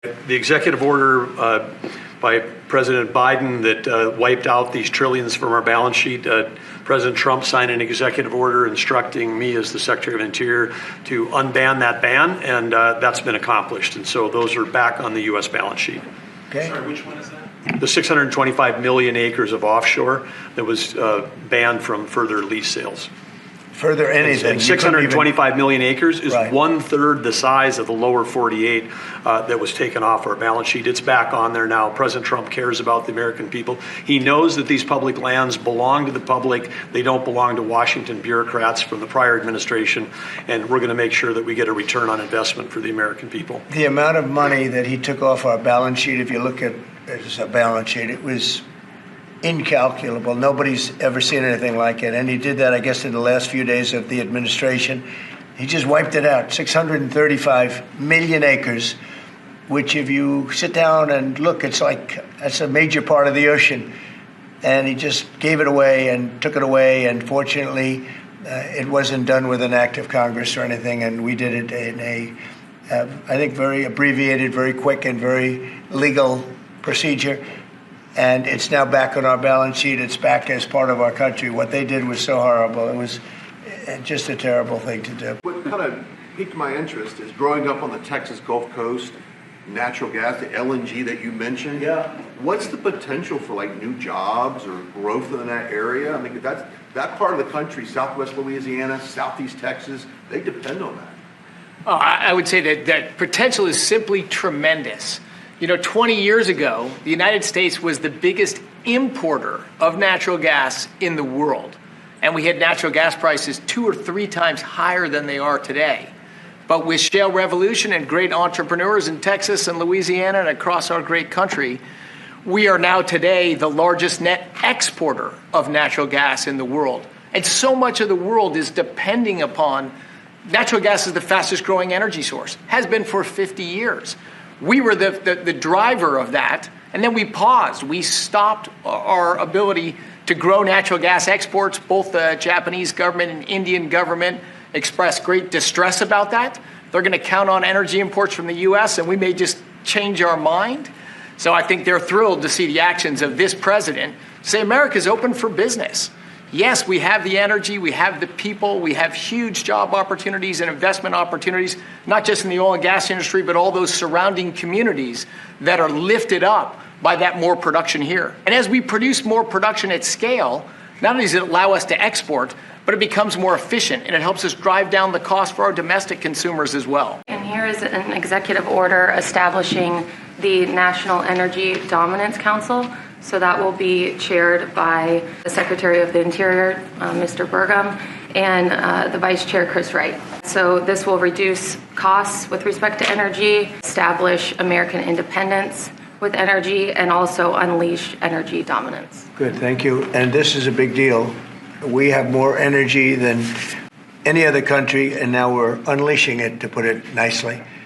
The executive order by President Biden that wiped out these trillions from our balance sheet, President Trump signed an executive order instructing me as the Secretary of Interior to unban that ban, and that's been accomplished. And so those are back on the U.S. balance sheet. Okay. Sorry, which one is that? The 625 million acres of offshore that was banned from further lease sales. Further anything. And 625 million acres is Right. 1/3 the size of the lower 48 that was taken off our balance sheet. It's back on there now. President Trump cares about the American people. He knows that these public lands belong to the public. They don't belong to Washington bureaucrats from the prior administration. And we're going to make sure that we get a return on investment for the American people. The amount of money that he took off our balance sheet, if you look at it as a balance sheet, it was incalculable. Nobody's ever seen anything like it. And he did that, I guess, in the last few days of the administration. He just wiped it out. 635 million acres, which if you sit down and look, it's like that's a major part of the ocean. And he just gave it away and took it away. And fortunately, it wasn't done with an act of Congress or anything. And we did it in a, I think, very abbreviated, very quick, and very legal procedure. And it's now back on our balance sheet. It's back as part of our country. What they did was so horrible. It was just a terrible thing to do. What kind of piqued my interest is growing up on the Texas Gulf Coast, natural gas, the LNG that you mentioned. Yeah. What's the potential for like new jobs or growth in that area? I mean, that part of the country, Southwest Louisiana, Southeast Texas, they depend on that. Oh, I would say that potential is simply tremendous. 20 years ago, the United States was the biggest importer of natural gas in the world. And we had natural gas prices 2 or 3 times higher than they are today. But with shale revolution and great entrepreneurs in Texas and Louisiana and across our great country, we are now today the largest net exporter of natural gas in the world. And so much of the world is depending upon natural gas is the fastest growing energy source, has been for 50 years. We were the driver of that, and then we paused. We stopped our ability to grow natural gas exports. Both the Japanese government and Indian government expressed great distress about that. They're going to count on energy imports from the U.S., and we may just change our mind. So I think they're thrilled to see the actions of this president say America's open for business. Yes, we have the energy, we have the people, we have huge job opportunities and investment opportunities, not just in the oil and gas industry, but all those surrounding communities that are lifted up by that more production here. And as we produce more production at scale, not only does it allow us to export, but it becomes more efficient and it helps us drive down the cost for our domestic consumers as well. And here is an executive order establishing the National Energy Dominance Council. So that will be chaired by the Secretary of the Interior, Mr. Burgum, and the Vice Chair, Chris Wright. So this will reduce costs with respect to energy, establish American independence with energy, and also unleash energy dominance. Good, thank you. And this is a big deal. We have more energy than any other country, and now we're unleashing it, to put it nicely.